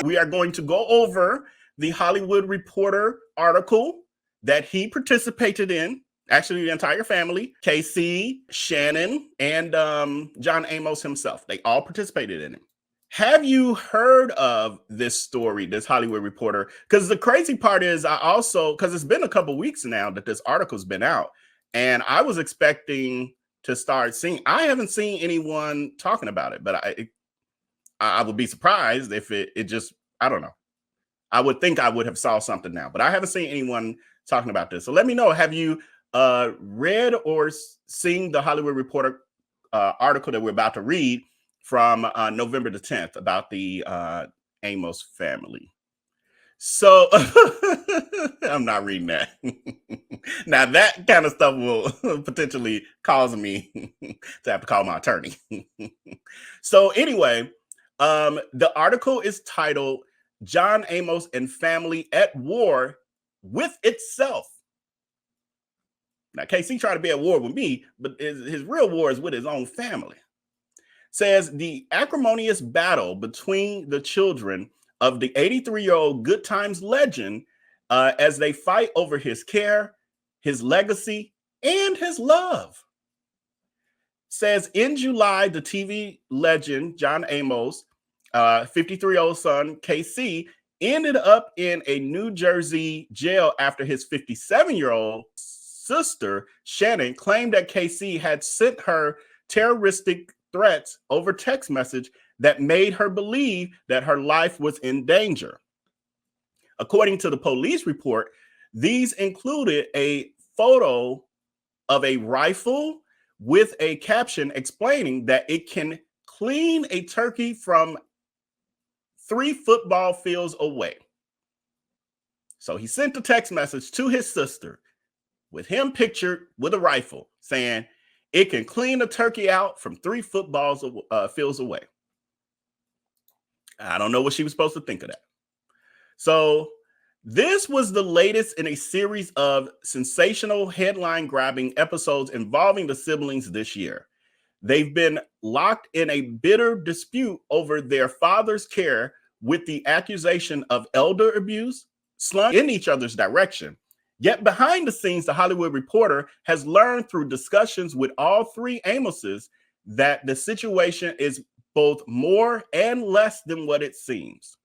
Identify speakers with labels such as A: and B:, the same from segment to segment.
A: We are going to go over the Hollywood Reporter article that he participated in. Actually, the entire family, KC, Shannon, and John Amos himself. They all participated in it. Have you heard of this story, this Hollywood Reporter? Because the crazy part is because it's been a couple weeks now that this article's been out, and I was expecting to start seeing. I haven't seen anyone talking about it, but I would be surprised if it just, I don't know. I would think I would have saw something now, but I haven't seen anyone talking about this. So let me know, have you read or seen the Hollywood Reporter article that we're about to read from November the 10th about the Amos family? So I'm not reading that. Now that kind of stuff will potentially cause me to have to call my attorney. So anyway, the article is titled "John Amos and Family at War with Itself." Now, KC tried to be at war with me, but his real war is with his own family. Says the acrimonious battle between the children of the 83-year-old Good Times legend as they fight over his care, his legacy, and his love. Says in July, the TV legend John Amos, 53-year-old son KC, ended up in a New Jersey jail after his 57-year-old sister Shannon claimed that KC had sent her terroristic threats over text message that made her believe that her life was in danger. According to the police report, these included a photo of a rifle with a caption explaining that it can clean a turkey from 3 football fields away. So he sent a text message to his sister with him pictured with a rifle saying it can clean a turkey out from 3 football fields away. I don't know what she was supposed to think of that. So this was the latest in a series of sensational headline-grabbing episodes involving the siblings this year. They've been locked in a bitter dispute over their father's care, with the accusation of elder abuse slung in each other's direction. Yet behind the scenes, the Hollywood Reporter has learned through discussions with all 3 Amoses that the situation is both more and less than what it seems.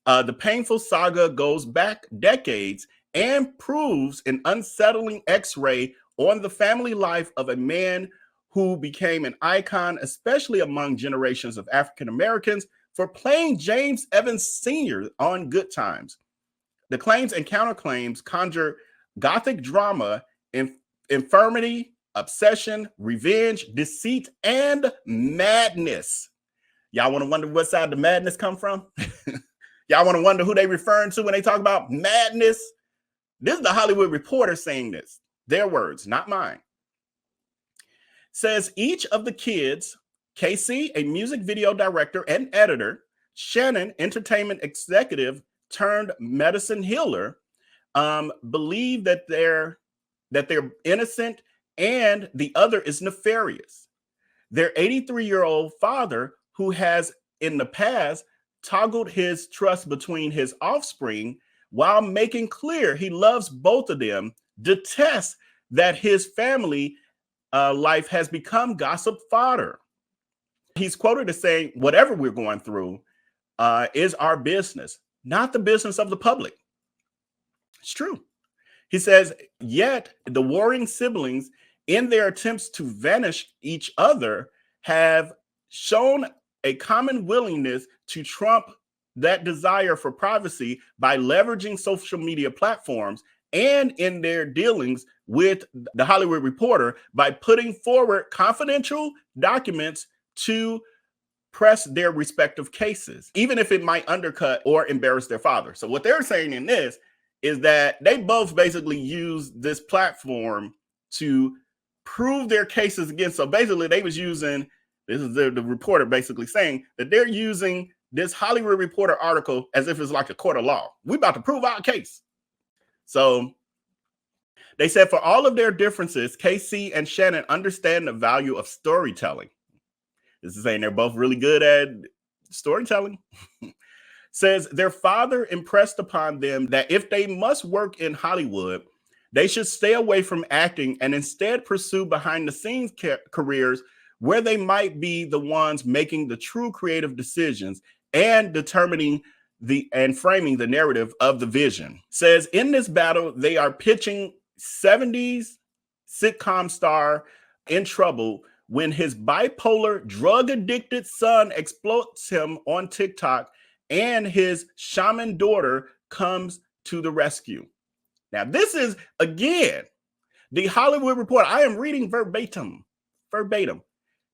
A: The painful saga goes back decades and proves an unsettling X-ray on the family life of a man who became an icon, especially among generations of African Americans, for playing James Evans Sr. on Good Times. The claims and counterclaims conjure gothic drama, infirmity, obsession, revenge, deceit, and madness. Y'all want to wonder what side the madness come from? Y'all want to wonder who they referring to when they talk about madness? This is the Hollywood Reporter saying this. Their words, not mine. Says each of the kids, KC, a music video director and editor, Shannon, entertainment executive turned medicine healer, believe that they're innocent and the other is nefarious. Their 83-year-old father, who has in the past toggled his trust between his offspring while making clear he loves both of them, detests that his family life has become gossip fodder. He's quoted as saying, whatever we're going through is our business, not the business of the public. It's true. He says, yet the warring siblings, in their attempts to vanish each other, have shown a common willingness to trump that desire for privacy by leveraging social media platforms, and in their dealings with the Hollywood Reporter by putting forward confidential documents to press their respective cases, even if it might undercut or embarrass their father. So what they're saying in this is that they both basically use this platform to prove their cases against. So basically they was using, this is the reporter basically saying that they're using this Hollywood Reporter article as if it's like a court of law. We about to prove our case. So they said for all of their differences, KC and Shannon understand the value of storytelling. This is saying they're both really good at storytelling. Says their father impressed upon them that if they must work in Hollywood, they should stay away from acting and instead pursue behind the scenes careers where they might be the ones making the true creative decisions and determining and framing the narrative of the vision. Says in this battle, they are pitching 70s sitcom star in trouble when his bipolar, drug-addicted son exploits him on TikTok and his shaman daughter comes to the rescue. Now, this is, again, the Hollywood Reporter. I am reading verbatim.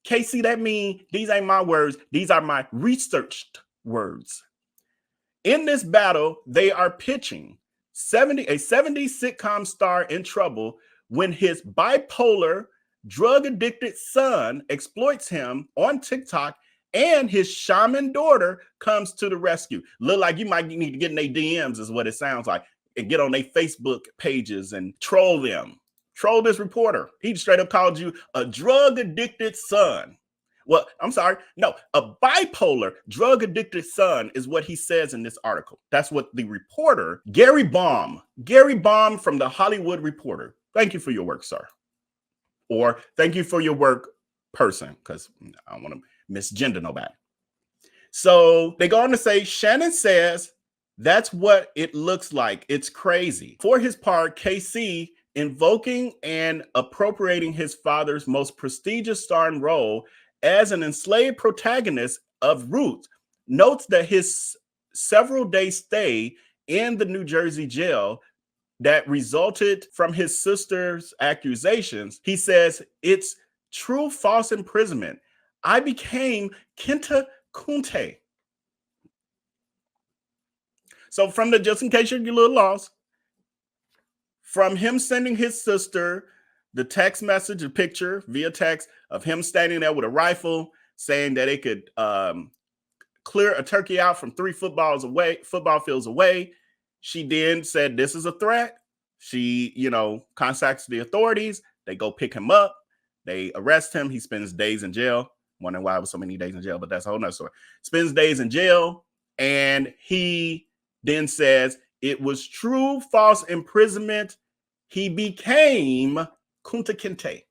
A: Casey, that means these ain't my words. These are my researched words. In this battle, they are pitching a 70s sitcom star in trouble when his bipolar, drug-addicted son exploits him on TikTok and his shaman daughter comes to the rescue. Look like you might need to get in their DMs is what it sounds like, and get on their Facebook pages and troll them. Troll this reporter. He straight up called you a drug-addicted son. Well, I'm sorry. No, a bipolar drug-addicted son is what he says in this article. That's what the reporter, Gary Baum from the Hollywood Reporter. Thank you for your work, sir. Or thank you for your work, person, because I don't want to misgender nobody. So they go on to say, Shannon says, that's what it looks like. It's crazy. For his part, KC, invoking and appropriating his father's most prestigious starring role as an enslaved protagonist of Roots, notes that his several-day stay in the New Jersey jail that resulted from his sister's accusations, he says, it's true false imprisonment. I became Kenta Kunte. So from the, just in case you're a little lost, from him sending his sister the text message, a picture via text of him standing there with a rifle saying that it could clear a turkey out from 3 football fields away. She then said, this is a threat. She, contacts the authorities. They go pick him up. They arrest him. He spends days in jail. Wondering why it was so many days in jail, but that's a whole nother story. Spends days in jail. And he then says it was true false imprisonment. He became Kunta Kinte.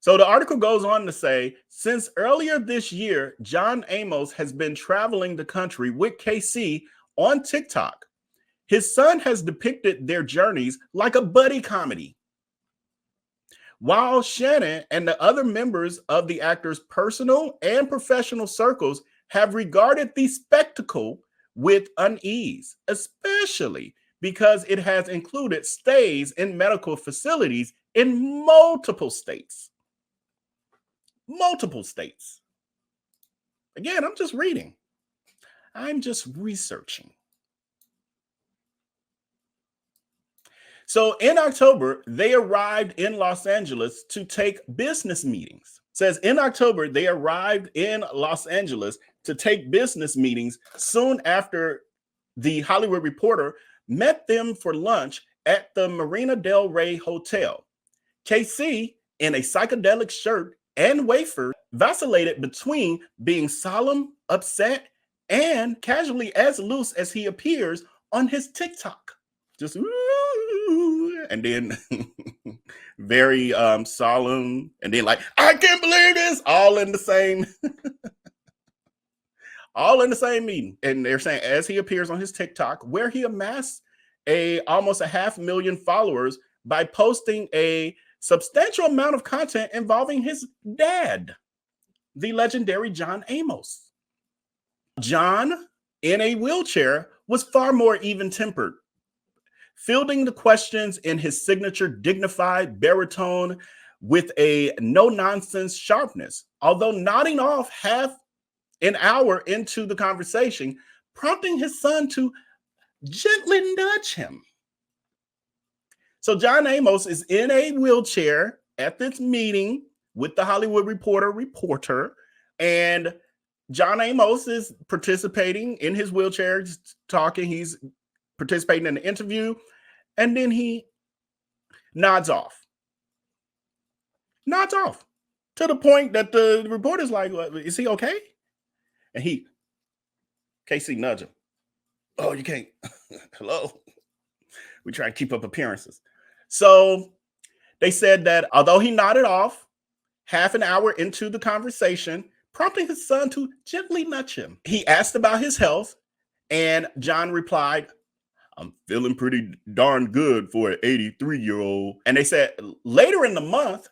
A: So the article goes on to say, since earlier this year, John Amos has been traveling the country with KC on TikTok. His son has depicted their journeys like a buddy comedy, while Shannon and the other members of the actor's personal and professional circles have regarded the spectacle with unease, especially because it has included stays in medical facilities in multiple states. Multiple states. Again, I'm just reading. I'm just researching. So in October, they arrived in Los Angeles to take business meetings. It says in October, they arrived in Los Angeles to take business meetings soon after the Hollywood Reporter met them for lunch at the Marina Del Rey Hotel. KC, in a psychedelic shirt and wafer, vacillated between being solemn, upset, and casually as loose as he appears on his TikTok. Just and then very solemn, and then like, I can't believe this, all in the same meeting. And they're saying as he appears on his TikTok, where he amassed almost 500,000 followers by posting a substantial amount of content involving his dad, the legendary John Amos. John, in a wheelchair, was far more even-tempered, fielding the questions in his signature dignified baritone with a no-nonsense sharpness, although nodding off half an hour into the conversation, prompting his son to gently nudge him. So John Amos is in a wheelchair at this meeting with the Hollywood reporter, and John Amos is participating in his wheelchair, just talking. He's participating in the interview, and then he nods off to the point that the reporter's like, is he okay? And he KC nudge him. Oh, you can't. Hello. We try to keep up appearances. So they said that although he nodded off half an hour into the conversation, prompting his son to gently nudge him, he asked about his health, and John replied, I'm feeling pretty darn good for an 83-year-old. And they said later in the month,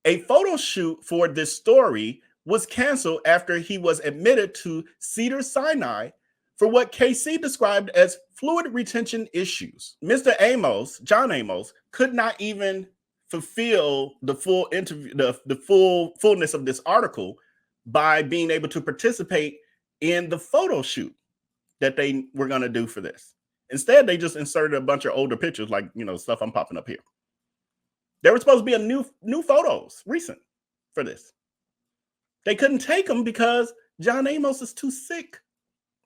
A: a photo shoot for this story was canceled after he was admitted to Cedars-Sinai for what KC described as fluid retention issues. Mr. Amos, John Amos, could not even fulfill the full interview, the fullness of this article by being able to participate in the photo shoot that they were going to do for this. Instead, they just inserted a bunch of older pictures, like, you know, stuff I'm popping up here. There were supposed to be a new photos recent for this. They couldn't take them because John Amos was too sick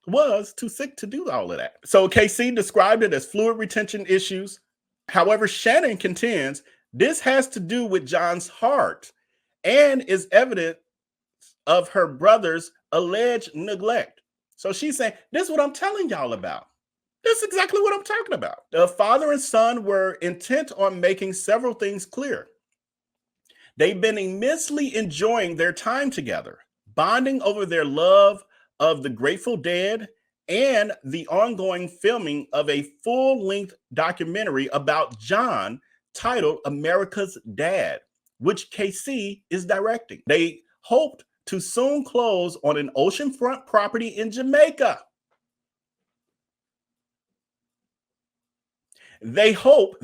A: to do all of that. So KC described it as fluid retention issues. However, Shannon contends this has to do with John's heart and is evident of her brother's alleged neglect. So she's saying, this is what I'm telling y'all about. This is exactly what I'm talking about. The father and son were intent on making several things clear. They've been immensely enjoying their time together, bonding over their love of the Grateful Dead and the ongoing filming of a full-length documentary about John titled America's Dad, which KC is directing. They hoped to soon close on an oceanfront property in Jamaica. They hope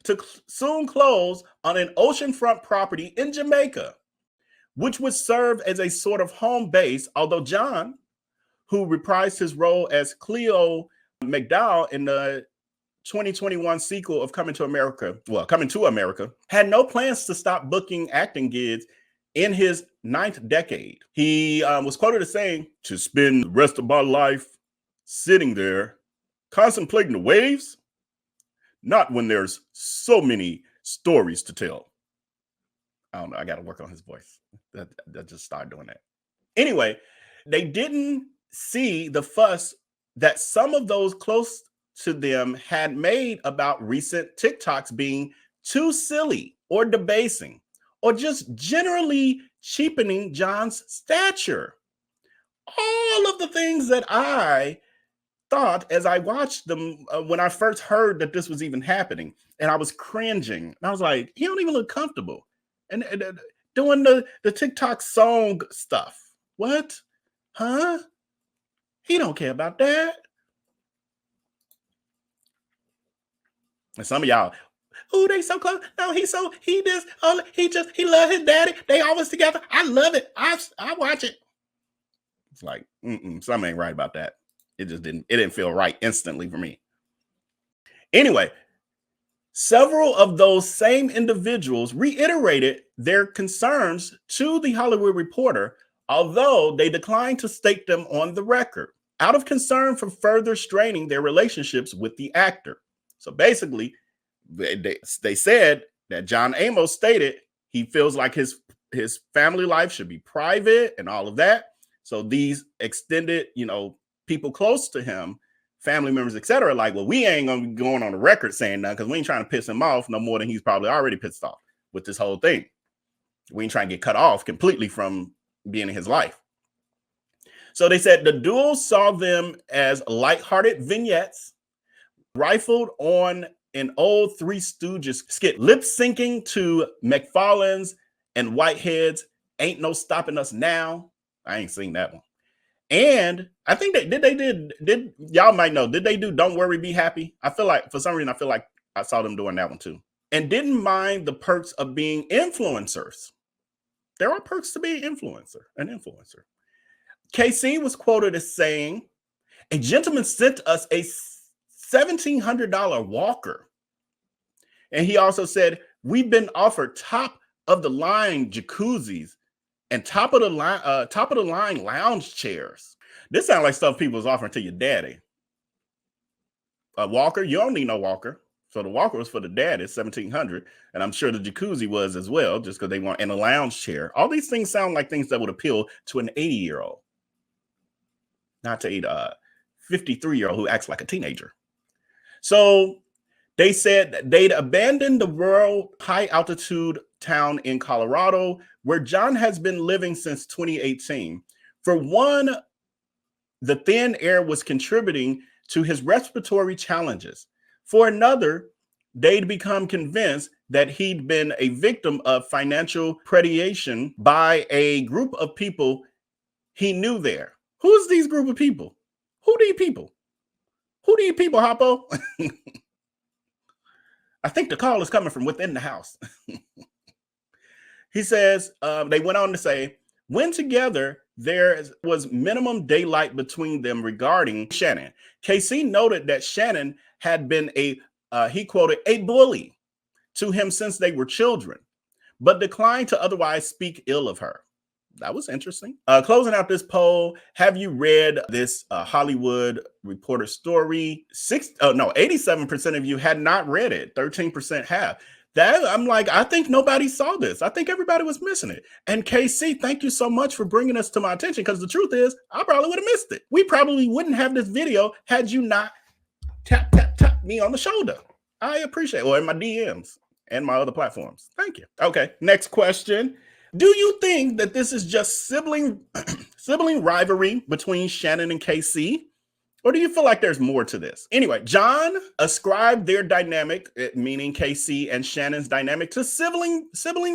A: to soon close on an oceanfront property in Jamaica, which would serve as a sort of home base, although John, who reprised his role as Cleo McDowell in the 2021 sequel of Coming to America, had no plans to stop booking acting gigs in his 9th decade. He was quoted as saying, to spend the rest of my life sitting there contemplating the waves, not when there's so many stories to tell. I don't know. I got to work on his voice. That just started doing that. Anyway, they didn't see the fuss that some of those close to them had made about recent TikToks being too silly or debasing or just generally cheapening John's stature. All of the things that I thought as I watched them when I first heard that this was even happening, and I was cringing. And I was like, he don't even look comfortable. And doing the TikTok song stuff. What? Huh? He don't care about that. And some of y'all, oh, they so close. No, he love his daddy. They always together. I love it. I watch it. It's like, something ain't right about that. It didn't feel right instantly for me. Anyway, several of those same individuals reiterated their concerns to the Hollywood Reporter, although they declined to state them on the record, out of concern for further straining their relationships with the actor. So basically, they said that John Amos stated he feels like his family life should be private and all of that. So these extended, people close to him, family members, etc., like, well, we ain't gonna be going on the record saying nothing because we ain't trying to piss him off no more than he's probably already pissed off with this whole thing. We ain't trying to get cut off completely from being in his life. So they said the duo saw them as lighthearted vignettes rifled on an old Three Stooges skit, lip syncing to McFarlane's and Whitehead's Ain't No Stopping Us Now. I ain't seen that one. And I think did y'all might know, did they do Don't Worry, Be Happy? I feel like for some reason, I saw them doing that one too. And didn't mind the perks of being influencers. There are perks to being an influencer. KC was quoted as saying, a gentleman sent us a $1,700 walker. And he also said, we've been offered top of the line jacuzzis and top of the line lounge chairs. This sounds like stuff people was offering to your daddy. A walker, you don't need no walker. So the walker was for the daddy, $1,700, and I'm sure the jacuzzi was as well, just because they want in a lounge chair. All these things sound like things that would appeal to an 80-year-old. not to a 53-year-old who acts like a teenager. So they said that they'd abandoned the rural high-altitude town in Colorado, where John has been living since 2018. For one, the thin air was contributing to his respiratory challenges. For another, they'd become convinced that he'd been a victim of financial predation by a group of people he knew there. Who's these group of people? Who do you people? Who do you people, Hoppo? I think the call is coming from within the house. He says, they went on to say, when together, there was minimum daylight between them regarding Shannon. KC noted that Shannon had been he quoted, a bully to him since they were children, but declined to otherwise speak ill of her. That was interesting. Closing out this poll, have you read this Hollywood Reporter story? 87% of you had not read it. 13% have. That I'm like, I think nobody saw this. I think everybody was missing it. And KC, thank you so much for bringing us to my attention, because the truth is, I probably would have missed it. We probably wouldn't have this video had you not tap me on the shoulder. I appreciate it. Or in my DMs and my other platforms. Thank you. Okay, next question. Do you think that this is just sibling rivalry between Shannon and KC? Or do you feel like there's more to this? Anyway, John ascribed their dynamic, meaning KC and Shannon's dynamic, to sibling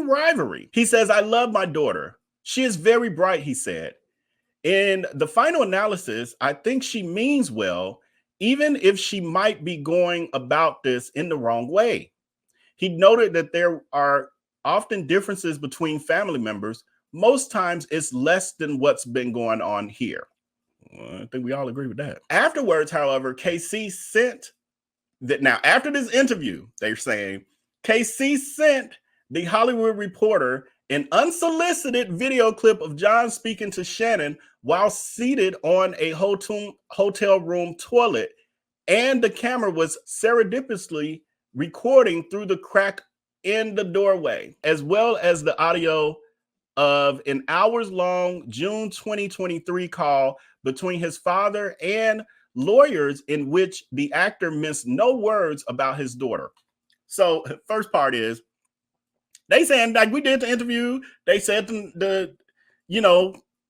A: rivalry. He says, I love my daughter. She is very bright, he said. In the final analysis, I think she means well, even if she might be going about this in the wrong way. He noted that there are often differences between family members. Most times it's less than what's been going on here. I think we all agree with that. Afterwards, however, KC sent that. Now, after this interview, they're saying KC sent the Hollywood Reporter an unsolicited video clip of John speaking to Shannon while seated on a hotel room toilet, and the camera was surreptitiously recording through the crack in the doorway, as well as the audio of an hours-long June 2023 call between his father and lawyers, in which the actor missed no words about his daughter. So first part is, they saying, like, we did the interview, they said the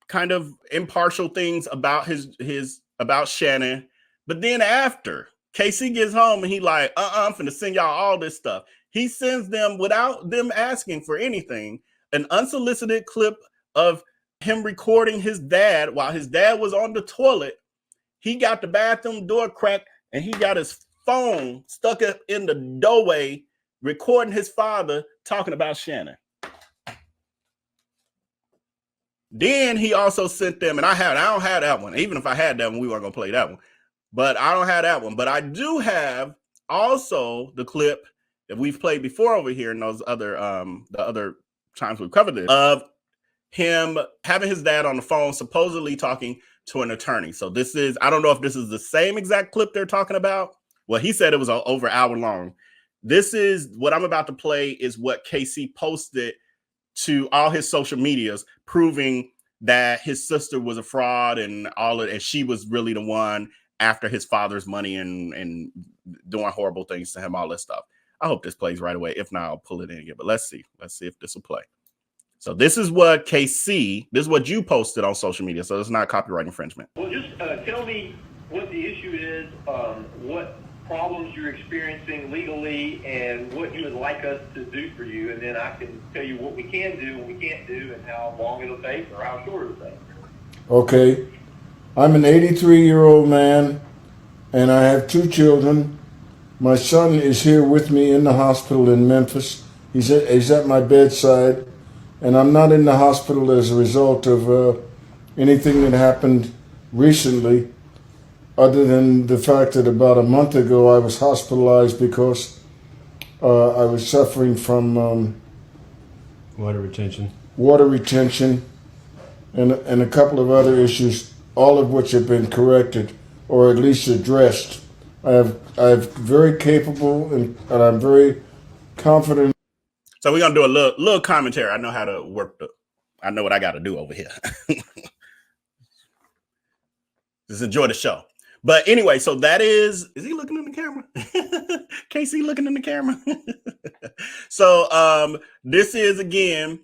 A: kind of impartial things about about Shannon, but then after KC gets home and he like, I'm finna send y'all all this stuff. He sends them, without them asking for anything, an unsolicited clip of him recording his dad while his dad was on the toilet. He got the bathroom door cracked and he got his phone stuck up in the doorway, recording his father talking about Shannon. Then he also sent them, and I don't have that one. Even if I had that one, we weren't gonna play that one. But I don't have that one. But I do have also the clip that we've played before over here in those other the other times we've covered this, of him having his dad on the phone, supposedly talking to an attorney. So this is, I don't know if this is the same exact clip they're talking about. Well, he said it was over an hour long. This is what I'm about to play, is what KC posted to all his social medias, proving that his sister was a fraud and and she was really the one after his father's money and doing horrible things to him, all this stuff. I hope this plays right away. If not, I'll pull it in again. But let's see if this will play. So this is what KC, this is what you posted on social media. So it's not copyright infringement.
B: Well, just tell me what the issue is, what problems you're experiencing legally, and what you would like us to do for you. And then I can tell you what we can do, what we can't do, and how long it'll take or how short it'll take. Okay. I'm an 83-year-old man, and I have 2 children. My son is here with me in the hospital in Memphis. He's at my bedside, and I'm not in the hospital as a result of anything that happened recently, other than the fact that about a month ago I was hospitalized because I was suffering from
C: water retention,
B: and a couple of other issues, all of which have been corrected or at least addressed. I'm very capable and I'm very confident.
A: So we're gonna do a little commentary. I know how to work I know what I got to do over here. Just enjoy the show. But anyway, so that is he looking in the camera? KC looking in the camera. So this is, again,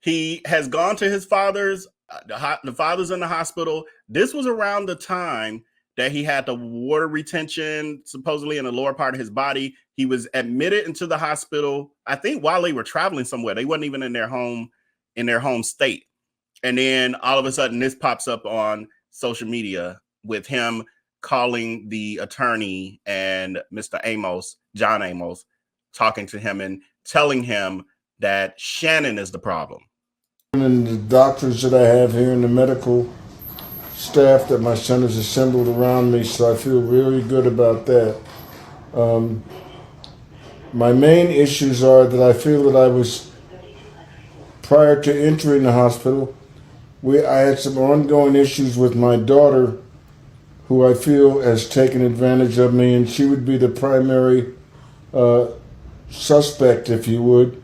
A: he has gone to his father's, the father's in the hospital. This was around the time that he had the water retention supposedly in the lower part of his body. He was admitted into the hospital, I think, while they were traveling somewhere. They wasn't even in their home state. And then all of a sudden this pops up on social media with him calling the attorney and Mr. Amos, John Amos, talking to him and telling him that Shannon is the problem.
D: And the doctors that I have here and the medical staff that my son has assembled around me, so I feel really good about that. My main issues are that I feel that I was, prior to entering the hospital, I had some ongoing issues with my daughter, who I feel has taken advantage of me, and she would be the primary suspect, if you would.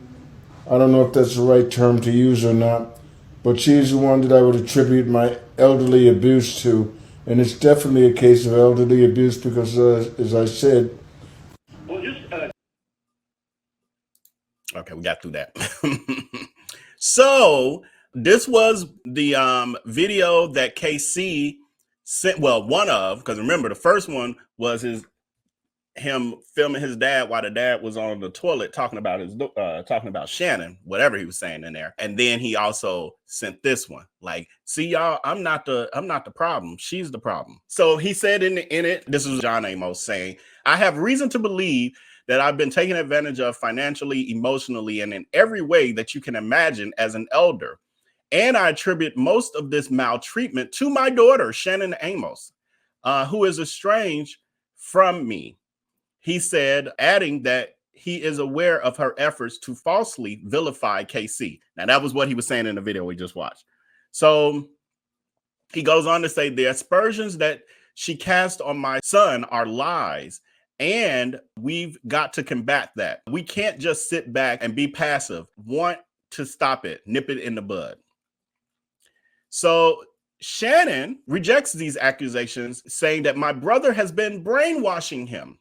D: I don't know if that's the right term to use or not, but she's the one that I would attribute my elderly abuse to, and it's definitely a case of elderly abuse because, as I said...
B: Well, just...
A: Okay, we got through that. So this was the video that KC sent, well, one of, because remember the first one was him filming his dad while the dad was on the toilet talking about Shannon, whatever he was saying in there. And then he also sent this one, like, see y'all, I'm not the problem, she's the problem. So he said in it, this is John Amos saying, I have reason to believe that I've been taken advantage of financially, emotionally, and in every way that you can imagine as an elder. And I attribute most of this maltreatment to my daughter, Shannon Amos, who is estranged from me. He said, adding that he is aware of her efforts to falsely vilify KC. Now, that was what he was saying in the video we just watched. So he goes on to say the aspersions that she cast on my son are lies, and we've got to combat that. We can't just sit back and be passive, want to stop it, nip it in the bud. So Shannon rejects these accusations, saying that my brother has been brainwashing him.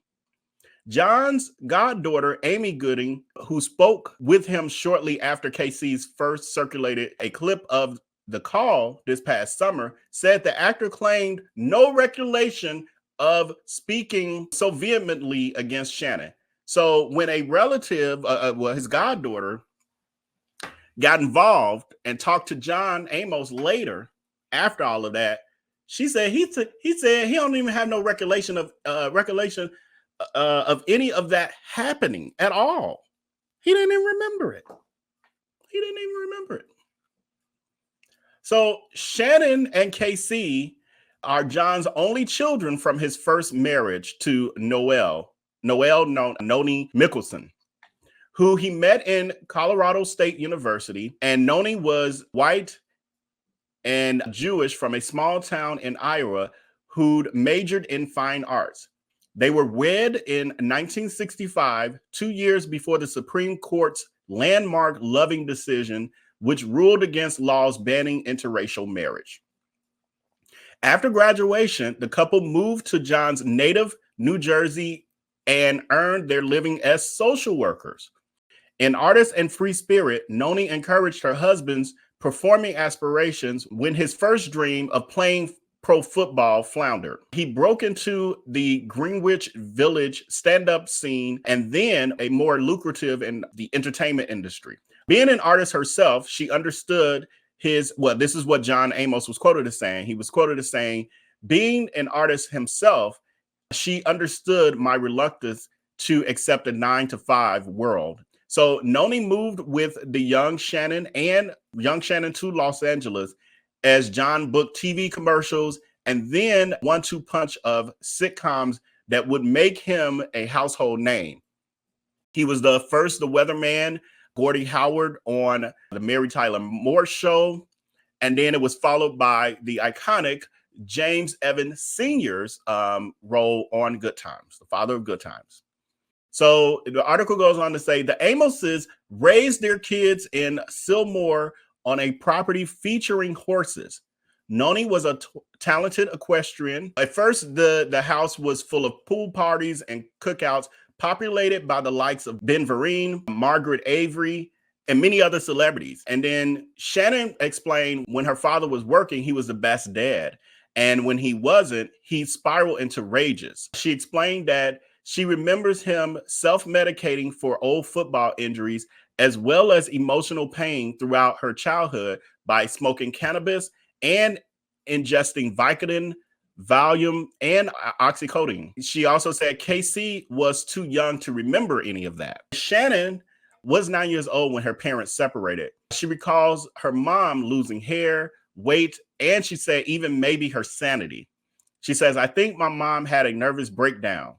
A: John's goddaughter, Amy Gooding, who spoke with him shortly after KC's first circulated a clip of the call this past summer, said the actor claimed no recollection of speaking so vehemently against Shannon. So when a relative, his goddaughter, got involved and talked to John Amos later, after all of that, she said he said he don't even have no recollection of any of that happening at all. He didn't even remember it. So Shannon and KC are John's only children from his first marriage to Noni Mickelson, who he met in Colorado State University. And Noni was white and Jewish from a small town in Iowa who'd majored in fine arts. They were wed in 1965, 2 years before the Supreme Court's landmark Loving decision, which ruled against laws banning interracial marriage. After graduation, the couple moved to John's native New Jersey and earned their living as social workers. An artist and free spirit, Noni encouraged her husband's performing aspirations when his first dream of playing pro football floundered. He broke into the Greenwich Village stand-up scene and then a more lucrative in the entertainment industry. Being an artist herself, she understood this is what John Amos was quoted as saying. He was quoted as saying, being an artist himself, she understood my reluctance to accept a 9-to-5 world. So Noni moved with the young Shannon to Los Angeles as John booked TV commercials and then 1-2 punch of sitcoms that would make him a household name. He was the weatherman, Gordie Howard, on the Mary Tyler Moore Show. And then it was followed by the iconic James Evans Sr.'s role on Good Times, the father of Good Times. So the article goes on to say the Amoses raised their kids in Sylmore on a property featuring horses. Noni was a talented equestrian. At first, the house was full of pool parties and cookouts, populated by the likes of Ben Vereen, Margaret Avery, and many other celebrities. And then Shannon explained when her father was working, he was the best dad. And when he wasn't, he spiraled into rages. She explained that she remembers him self-medicating for old football injuries, as well as emotional pain throughout her childhood by smoking cannabis and ingesting Vicodin, Valium, and oxycodone. She also said Casey was too young to remember any of that. Shannon was 9 years old when her parents separated. She recalls her mom losing hair, weight, and she said even maybe her sanity. She says, I think my mom had a nervous breakdown.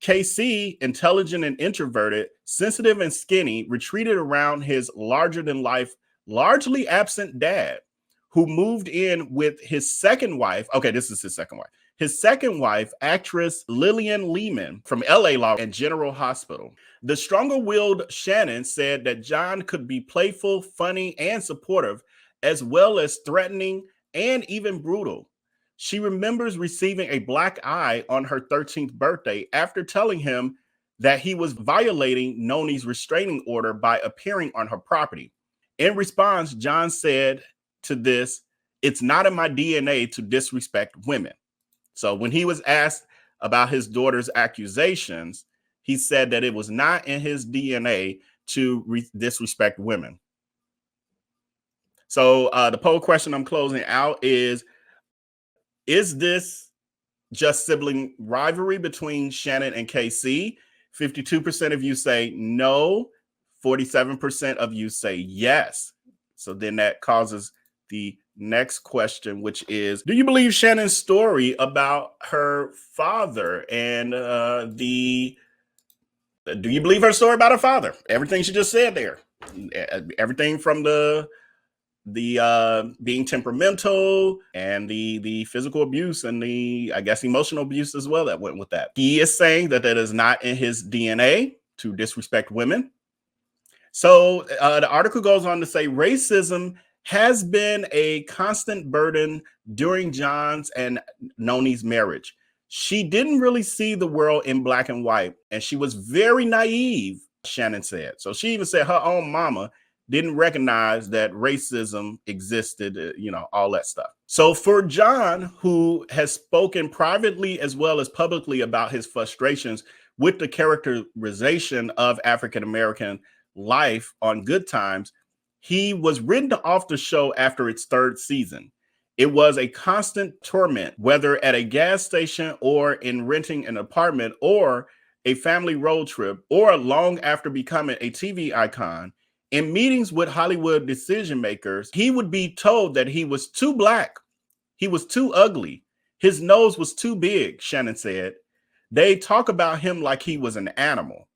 A: KC, intelligent and introverted, sensitive and skinny, retreated around his larger-than-life, largely absent dad, who moved in with his second wife. Okay, this is his second wife. His second wife, actress Lillian Lehman from LA Law and General Hospital. The stronger-willed Shannon said that John could be playful, funny, and supportive, as well as threatening and even brutal. She remembers receiving a black eye on her 13th birthday after telling him that he was violating Noni's restraining order by appearing on her property. In response, John said to this, "It's not in my DNA to disrespect women." So when he was asked about his daughter's accusations, he said that it was not in his DNA to disrespect women. So the poll question I'm closing out is this just sibling rivalry between Shannon and KC? 52% of you say no. 47% of you say yes. So then that causes the next question, which is, do you believe Shannon's story about her father and do you believe her story about her father? Everything she just said there, everything from the being temperamental and the physical abuse and the, I guess, emotional abuse as well that went with that. He is saying that is not in his DNA to disrespect women. So the article goes on to say racism has been a constant burden during John's and Noni's marriage. She didn't really see the world in black and white, and she was very naive, Shannon said. So she even said her own mama didn't recognize that racism existed, all that stuff. So for John, who has spoken privately as well as publicly about his frustrations with the characterization of African-American life on Good Times, he was written off the show after its third season. It was a constant torment, whether at a gas station or in renting an apartment or a family road trip, or long after becoming a TV icon. In meetings with Hollywood decision makers, he would be told that he was too black, he was too ugly, his nose was too big, Shannon said. They talk about him like he was an animal.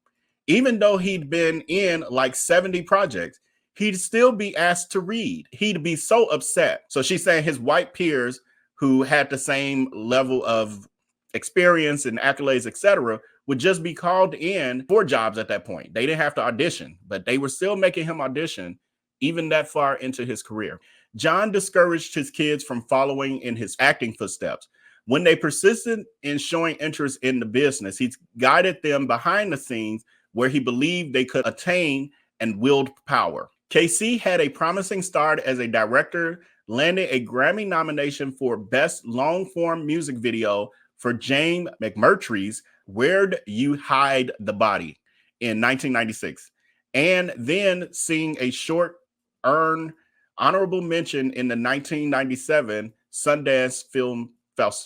A: Even though he'd been in like 70 projects, he'd still be asked to read. He'd be so upset. So she's saying his white peers who had the same level of experience and accolades, etc., would just be called in for jobs at that point. They didn't have to audition, but they were still making him audition even that far into his career. John discouraged his kids from following in his acting footsteps. When they persisted in showing interest in the business, he guided them behind the scenes where he believed they could attain and wield power. KC had a promising start as a director, landing a Grammy nomination for Best Long-Form Music Video for Jane McMurtry's Where'd You Hide the Body in 1996, and then seeing a short earn honorable mention in the 1997 Sundance Film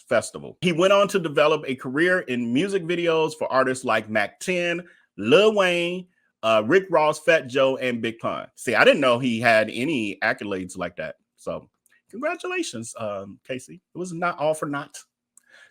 A: Festival. He went on to develop a career in music videos for artists like Mac 10, Lil Wayne, Rick Ross, Fat Joe, and Big Pun. See, I didn't know he had any accolades like that. So congratulations, Casey. It was not all for naught.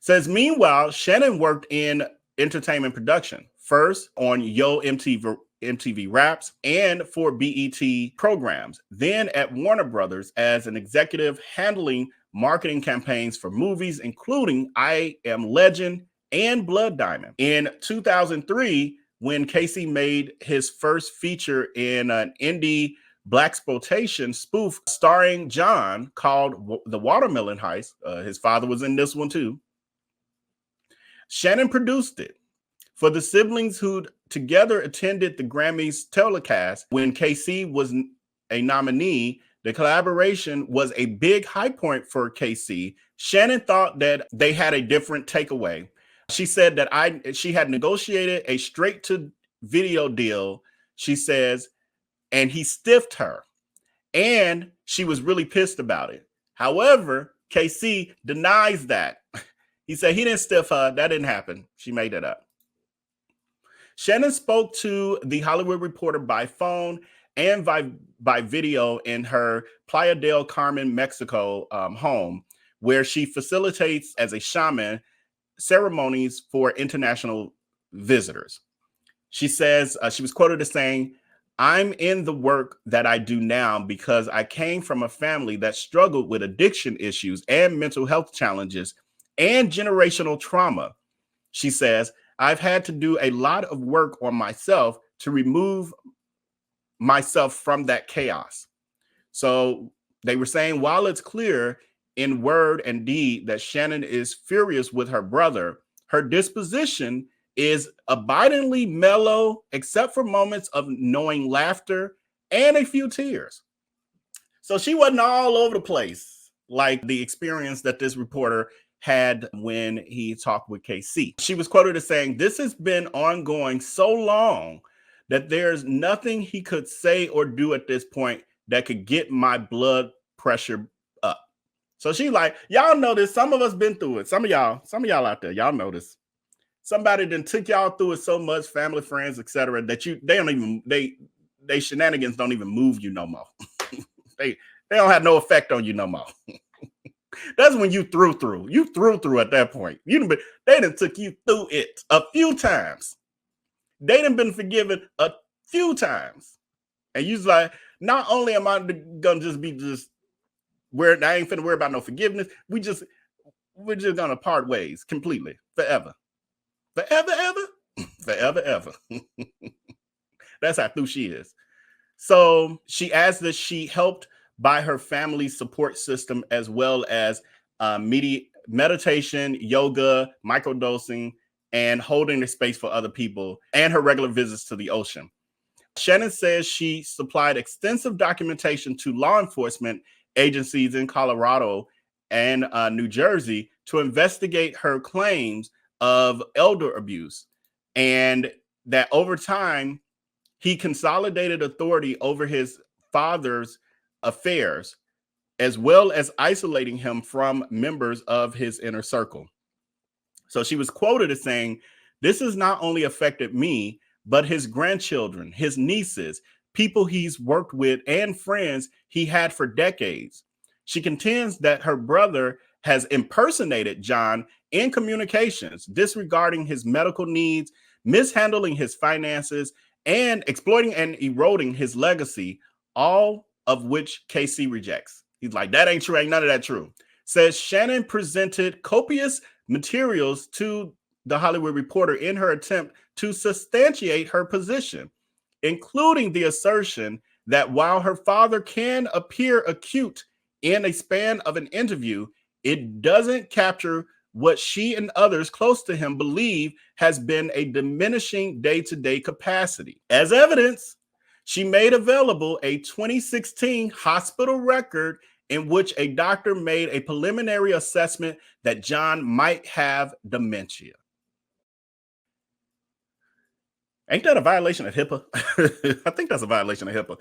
A: Says, meanwhile, Shannon worked in entertainment production, first on Yo MTV Raps and for BET programs, then at Warner Brothers as an executive handling marketing campaigns for movies, including I Am Legend and Blood Diamond. In 2003, when Casey made his first feature in an indie blaxploitation spoof starring John called The Watermelon Heist. His father was in this one too. Shannon produced it. For the siblings who together attended the Grammys telecast when KC was a nominee, the collaboration was a big high point for KC. Shannon thought that they had a different takeaway. She said that she had negotiated a straight to video deal, she says, and he stiffed her. And she was really pissed about it. However, KC denies that. He said he didn't stiff her. That didn't happen. She made it up. Shannon spoke to The Hollywood Reporter by phone and by video in her Playa del Carmen, Mexico home, where she facilitates as a shaman ceremonies for international visitors. She says, she was quoted as saying, "I'm in the work that I do now because I came from a family that struggled with addiction issues and mental health challenges and generational trauma." She says, "I've had to do a lot of work on myself to remove myself from that chaos." So they were saying, while it's clear in word and deed that Shannon is furious with her brother, her disposition is abidingly mellow, except for moments of knowing laughter and a few tears. So she wasn't all over the place like the experience that this reporter had when he talked with KC. She was quoted as saying, "This has been ongoing so long that there's nothing he could say or do at this point that could get my blood pressure up." So she like, y'all know this. Some of us been through it. Some of y'all out there, y'all know this. Somebody done took y'all through it so much, family, friends, etc., that they shenanigans don't even move you no more. they don't have no effect on you no more. That's when you through. You through at that point. They done took you through it a few times. They done been forgiven a few times. And you's like, not only am I gonna just where I ain't finna worry about no forgiveness. We're just gonna part ways completely, forever. Forever, ever? Forever, ever. That's how through she is. So she adds that she helped by her family's support system, as well as meditation, yoga, microdosing, and holding the space for other people, and her regular visits to the ocean. Shannon says she supplied extensive documentation to law enforcement agencies in Colorado and New Jersey to investigate her claims of elder abuse, and that over time, he consolidated authority over his father's affairs, as well as isolating him from members of his inner circle. So she was quoted as saying, "This has not only affected me, but his grandchildren, his nieces, people he's worked with, and friends he had for decades." She contends that her brother has impersonated John in communications, disregarding his medical needs, mishandling his finances, and exploiting and eroding his legacy, all of which KC rejects. He's like, that ain't true, ain't none of that true. Says Shannon presented copious materials to The Hollywood Reporter in her attempt to substantiate her position, including the assertion that while her father can appear acute in a span of an interview, it doesn't capture what she and others close to him believe has been a diminishing day-to-day capacity. As evidence, she made available a 2016 hospital record in which a doctor made a preliminary assessment that John might have dementia. Ain't that a violation of HIPAA? I think that's a violation of HIPAA.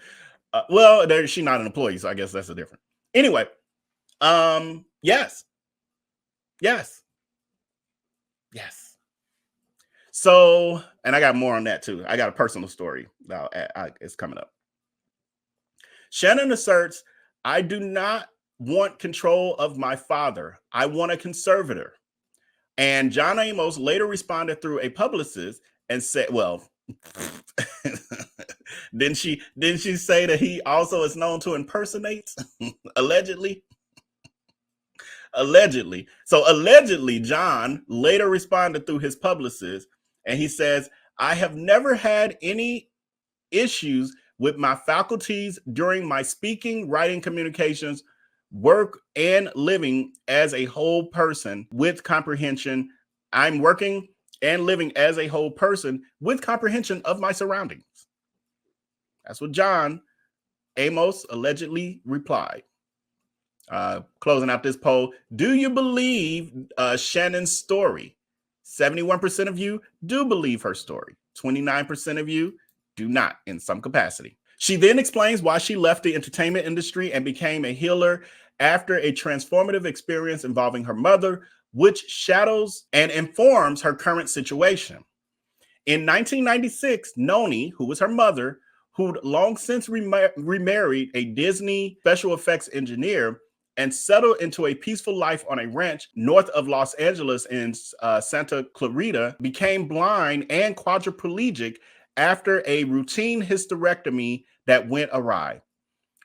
A: Well, she's not an employee, so I guess that's a different. Anyway, yes. So, and I got more on that too. I got a personal story now. It's coming up. Shannon asserts, "I do not want control of my father. I want a conservator." And John Amos later responded through a publicist and said, well, didn't she say that he also is known to impersonate? Allegedly. So allegedly, John later responded through his publicist, and he says, "I have never had any issues with my faculties during my speaking, writing, communications, work, and living as a whole person with comprehension. I'm working and living as a whole person with comprehension of my surroundings. That's what John Amos allegedly replied. Closing out this poll, do you believe Shannon's story? 71% of you do believe her story. 29% of you do not in some capacity. She then explains why she left the entertainment industry and became a healer after a transformative experience involving her mother, which shadows and informs her current situation. In 1996, Noni, who was her mother, who'd long since remarried a Disney special effects engineer and settled into a peaceful life on a ranch north of Los Angeles in Santa Clarita, became blind and quadriplegic after a routine hysterectomy that went awry,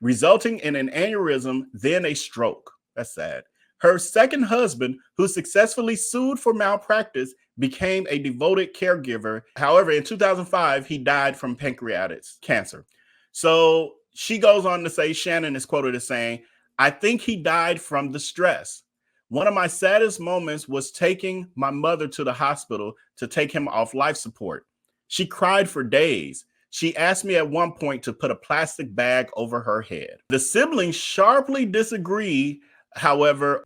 A: resulting in an aneurysm, then a stroke. That's sad. Her second husband, who successfully sued for malpractice, became a devoted caregiver. However, in 2005, he died from pancreatic cancer. So she goes on to say, Shannon is quoted as saying, I think he died from the stress. One of my saddest moments was taking my mother to the hospital to take him off life support. She cried for days. She asked me at one point to put a plastic bag over her head. The siblings sharply disagree, however,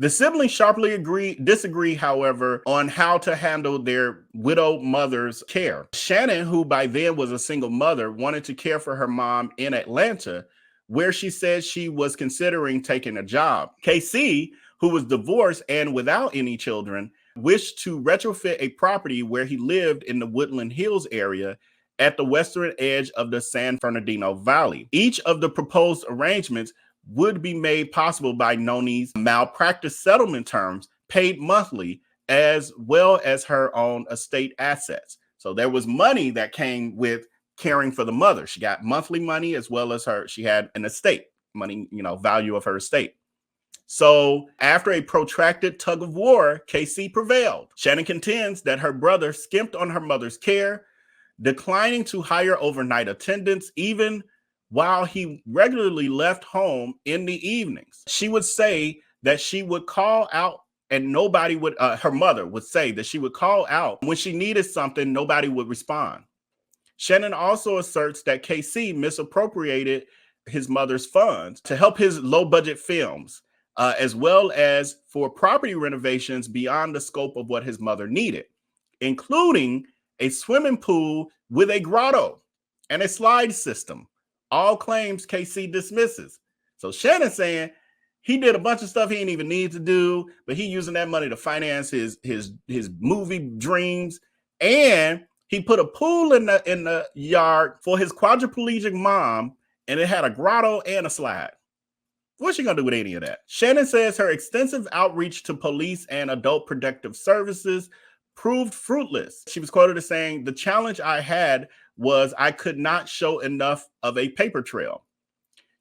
A: on how to handle their widowed mother's care. Shannon, who by then was a single mother, wanted to care for her mom in Atlanta, where she said she was considering taking a job. KC, who was divorced and without any children, wished to retrofit a property where he lived in the Woodland Hills area at the western edge of the San Fernandino Valley. Each of the proposed arrangements would be made possible by Noni's malpractice settlement terms, paid monthly, as well as her own estate assets. So there was money that came with caring for the mother. She got monthly money as well as she had an estate, money, value of her estate. So after a protracted tug of war, KC prevailed. Shannon contends that her brother skimped on her mother's care, declining to hire overnight attendants, even while he regularly left home in the evenings. She would say that she would call out and nobody would, her mother would say that she would call out when she needed something, nobody would respond. Shannon also asserts that KC misappropriated his mother's funds to help his low-budget films, as well as for property renovations beyond the scope of what his mother needed, including a swimming pool with a grotto and a slide system. All claims KC dismisses. So Shannon saying he did a bunch of stuff he didn't even need to do, but he using that money to finance his movie dreams, and he put a pool in the yard for his quadriplegic mom, and it had a grotto and a slide. What's she gonna do with any of that? Shannon says her extensive outreach to police and adult protective services proved fruitless. She was quoted as saying, the challenge I had was I could not show enough of a paper trail.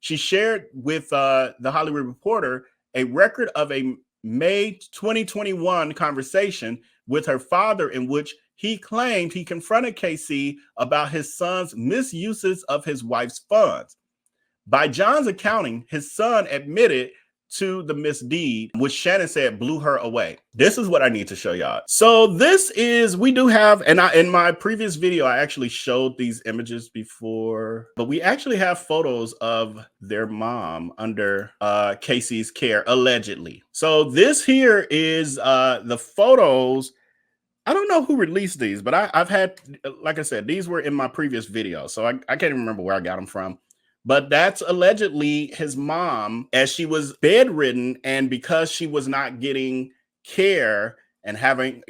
A: She shared with the Hollywood Reporter a record of a May 2021 conversation with her father in which he claimed he confronted KC about his son's misuses of his wife's funds. By John's accounting, his son admitted to the misdeed, which Shannon said blew her away. This is what I need to show y'all. So this is, we do have, and in my previous video, I actually showed these images before, but we actually have photos of their mom under Casey's care, allegedly. So this here is the photos. I don't know who released these, but I've had, like I said, these were in my previous video, so I can't even remember where I got them from. But that's allegedly his mom as she was bedridden, and because she was not getting care and having,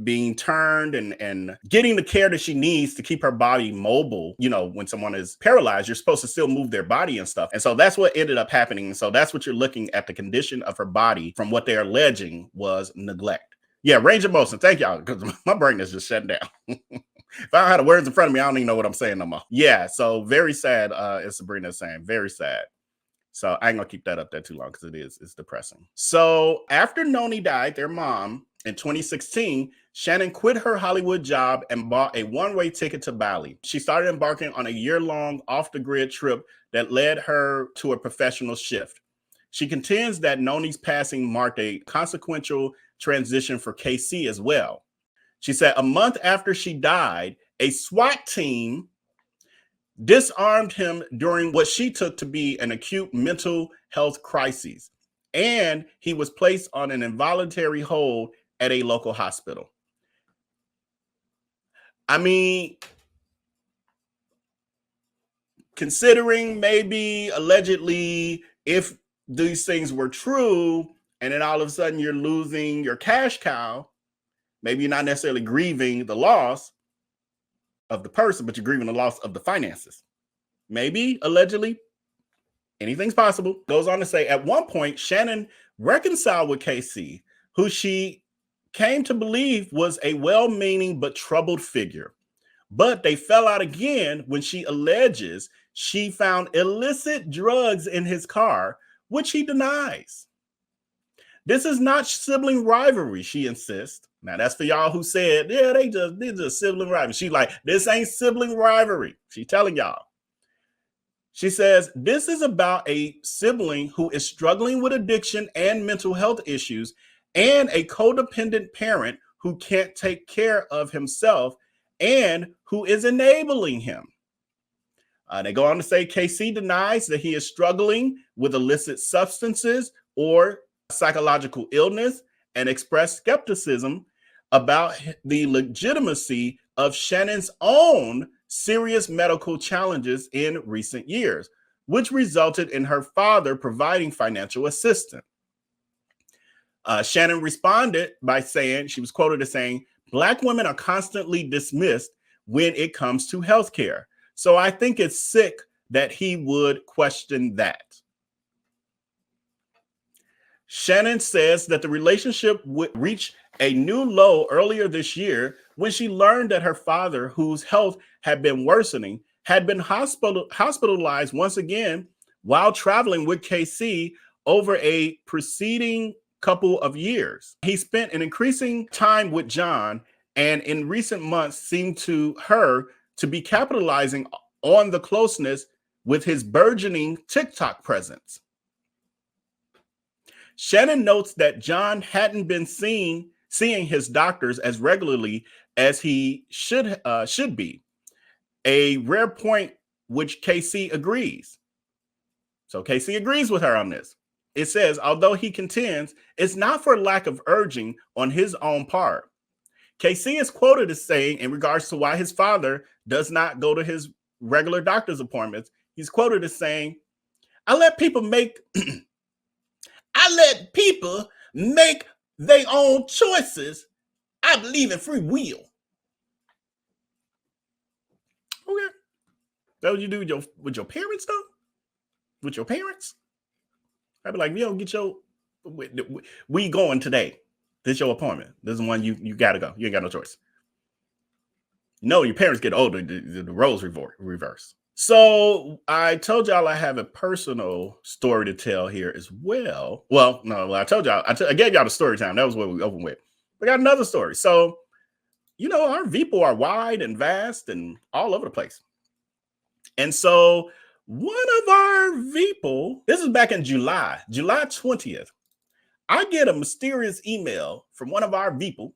A: being turned and getting the care that she needs to keep her body mobile. When someone is paralyzed, you're supposed to still move their body and stuff. And so that's what ended up happening. And so that's what you're looking at, the condition of her body from what they're alleging was neglect. Yeah, range of motion. Thank y'all, because my brain is just shutting down. If I don't have the words in front of me, I don't even know what I'm saying no more. Yeah, so very sad, as Sabrina is saying, very sad. So I ain't gonna keep that up there too long because it's depressing. So after Noni died, their mom, in 2016, Shannon quit her Hollywood job and bought a one-way ticket to Bali. She started embarking on a year-long off-the-grid trip that led her to a professional shift. She contends that Noni's passing marked a consequential transition for KC as well. She said a month after she died, a SWAT team disarmed him during what she took to be an acute mental health crisis, and he was placed on an involuntary hold at a local hospital. I mean, considering maybe allegedly if these things were true, and then all of a sudden you're losing your cash cow, maybe you're not necessarily grieving the loss of the person, but you're grieving the loss of the finances. Maybe, allegedly, anything's possible. Goes on to say, at one point, Shannon reconciled with KC, who she came to believe was a well-meaning but troubled figure. But they fell out again when she alleges she found illicit drugs in his car, which he denies. This is not sibling rivalry, she insists. Now, that's for y'all who said, yeah, they just sibling rivalry. She's like, this ain't sibling rivalry. She's telling y'all. She says, this is about a sibling who is struggling with addiction and mental health issues and a codependent parent who can't take care of himself and who is enabling him. They go on to say KC denies that he is struggling with illicit substances or psychological illness and expressed skepticism about the legitimacy of Shannon's own serious medical challenges in recent years, which resulted in her father providing financial assistance. Shannon responded by saying, she was quoted as saying, Black women are constantly dismissed when it comes to healthcare. So I think it's sick that he would question that. Shannon says that the relationship would reach a new low earlier this year when she learned that her father, whose health had been worsening, had been hospitalized once again while traveling with KC over a preceding couple of years. He spent an increasing time with John, and in recent months seemed to her to be capitalizing on the closeness with his burgeoning TikTok presence. Shannon notes that John hadn't been seeing his doctors as regularly as he should be, a rare point which KC agrees. So KC agrees with her on this. It says, although he contends it's not for lack of urging on his own part. KC is quoted as saying, in regards to why his father does not go to his regular doctor's appointments, he's quoted as saying, I let people make their own choices. I believe in free will. Okay. That what you do with your parents, though? With your parents? I'd be like, you don't get your, we going today. This is your appointment. This is the one you got to go. You ain't got no choice. No, your parents get older, the roles reverse. So I told y'all I have a personal story to tell here as well. Well, no, I told y'all, I gave y'all the story time. That was what we opened with. We got another story. So, you know, our people are wide and vast and all over the place. And so one of our people, this is back in July 20th, I get a mysterious email from one of our people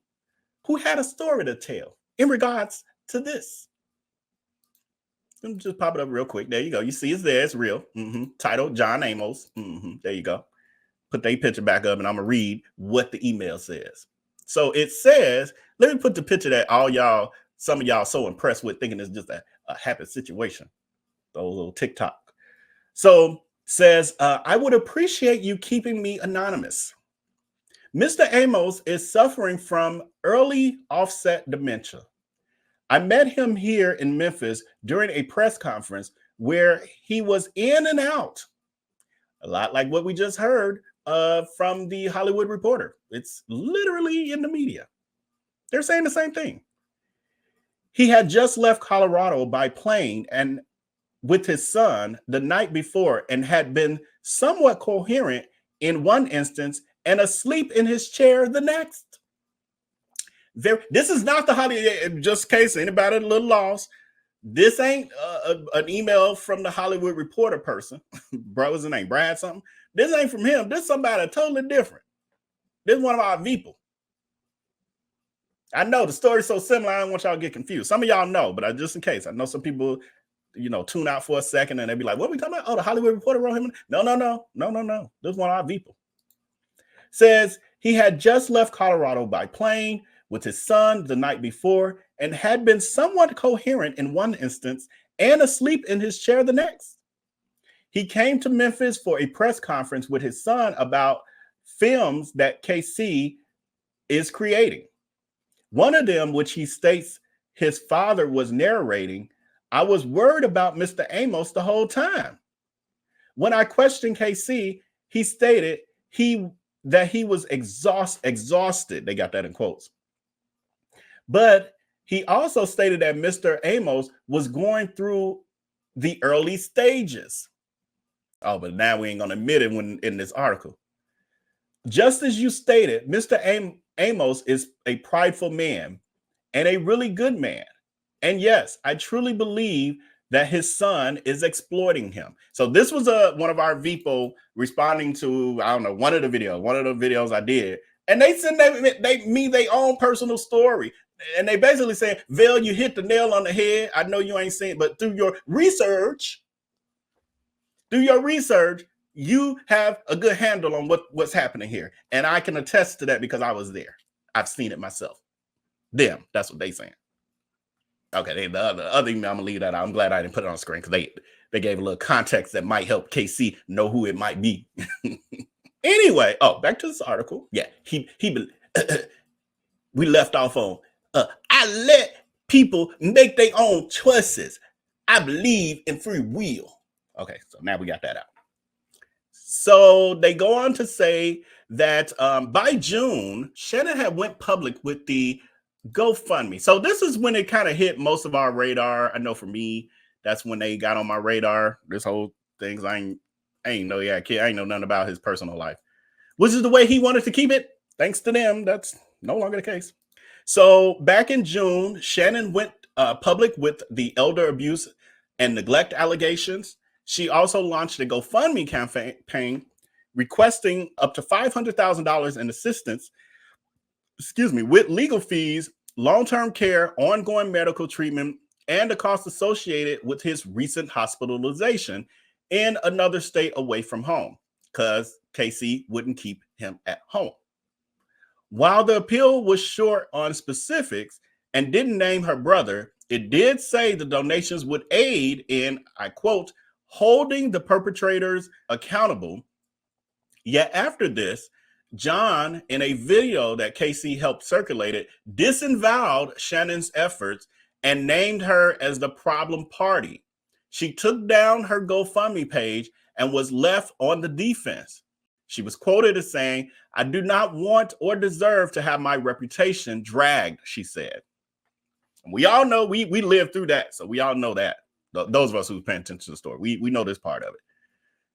A: who had a story to tell in regards to this. Let me just pop it up real quick. There you go. You see it's there. It's real. Titled John Amos. There you go. Put their picture back up and I'm going to read what the email says. So it says, let me put the picture that some of y'all so impressed with thinking it's just a happy situation. Those little TikTok. So says, I would appreciate you keeping me anonymous. Mr. Amos is suffering from early offset dementia. I met him here in Memphis during a press conference where he was in and out. A lot like what we just heard from the Hollywood Reporter. It's literally in the media. They're saying the same thing. He had just left Colorado by plane and with his son the night before and had been somewhat coherent in one instance and asleep in his chair the next. This is not the Hollywood, just in case anybody a little lost. This ain't an email from the Hollywood Reporter person. Bro, what's his name? Brad something? This ain't from him. This is somebody totally different. This is one of our people. I know the story's so similar, I don't want y'all to get confused. Some of y'all know, but just in case. I know some people, tune out for a second and they be like, what are we talking about? Oh, the Hollywood Reporter wrote him? No. This is one of our people. Says he had just left Colorado by plane with his son the night before and had been somewhat coherent in one instance and asleep in his chair the next. He came to Memphis for a press conference with his son about films that KC is creating. One of them, which he states his father was narrating, I was worried about Mr. Amos the whole time. When I questioned KC, he stated that he was exhausted. They got that in quotes. But he also stated that Mr. Amos was going through the early stages. Oh, but now we ain't going to admit it when in this article. Just as you stated, Mr. Amos is a prideful man and a really good man. And yes, I truly believe that his son is exploiting him. So this was one of our people responding to, I don't know, one of the videos I did. And they said their own personal story. And they basically say, Vell, you hit the nail on the head. I know you ain't seen it, but through your research, you have a good handle on what's happening here. And I can attest to that because I was there. I've seen it myself. That's what they saying. Okay, the other email, I'm gonna leave that out. I'm glad I didn't put it on the screen because they gave a little context that might help KC know who it might be. Anyway, back to this article. Yeah, we left off on I let people make their own choices. I believe in free will. Okay, so now we got that out. So they go on to say that by June, Shannon had went public with the GoFundMe. So this is when it kind of hit most of our radar. I know for me, that's when they got on my radar. This whole thing, I ain't know kid. I ain't know nothing about his personal life, which is the way he wanted to keep it. Thanks to them, that's no longer the case. So back in June, Shannon went public with the elder abuse and neglect allegations. She also launched a GoFundMe campaign requesting up to $500,000 in assistance, with legal fees, long-term care, ongoing medical treatment, and the costs associated with his recent hospitalization in another state away from home, because KC wouldn't keep him at home. While the appeal was short on specifics and didn't name her brother, it did say the donations would aid in, I quote, holding the perpetrators accountable. Yet after this, John, in a video that KC helped circulate, disavowed Shannon's efforts and named her as the problem party. She took down her GoFundMe page and was left on the defense. She was quoted as saying, I do not want or deserve to have my reputation dragged, she said. We all know we lived through that. So we all know that. Those of us who pay attention to the story, we know this part of it.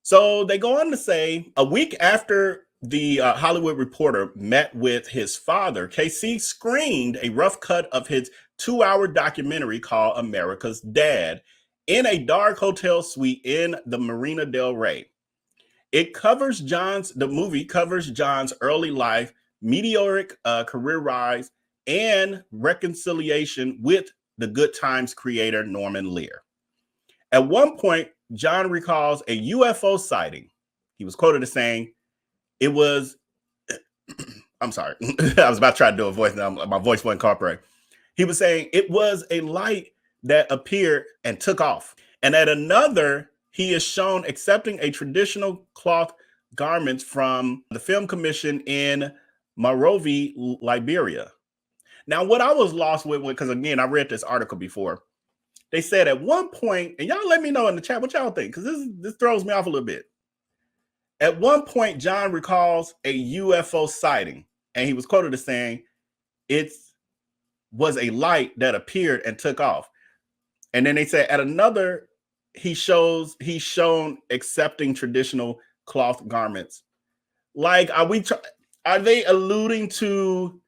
A: So they go on to say, a week after the Hollywood Reporter met with his father, KC screened a rough cut of his 2-hour documentary called America's Dad in a dark hotel suite in the Marina del Rey. The movie covers John's early life, meteoric career rise, and reconciliation with the Good Times creator, Norman Lear. At one point, John recalls a UFO sighting. He was quoted as saying, it was, I'm sorry, I was about to try to do a voice, now my voice wasn't cooperating. He was saying it was a light that appeared and took off. And at another, he is shown accepting a traditional cloth garments from the film commission in Monrovia, Liberia. Now, what I was lost with, because again, I read this article before. They said at one point, and y'all let me know in the chat what y'all think, because this throws me off a little bit. At one point, John recalls a UFO sighting, and he was quoted as saying, it was a light that appeared and took off. And then they said at another, he's shown accepting traditional cloth garments. Like, are they alluding to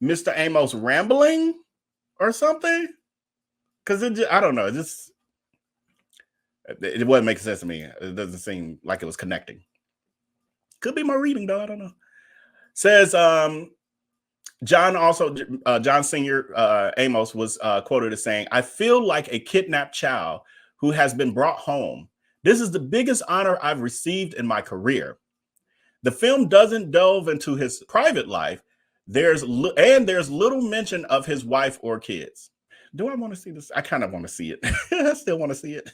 A: Mr. Amos rambling or something? Because I don't know. It wasn't making sense to me. It doesn't seem like it was connecting. Could be my reading though. I don't know. Says John Senior Amos was quoted as saying, "I feel like a kidnapped child who has been brought home. This is the biggest honor I've received in my career." The film doesn't delve into his private life. There's little mention of his wife or kids. Do I want to see this? I kind of want to see it. I still want to see it.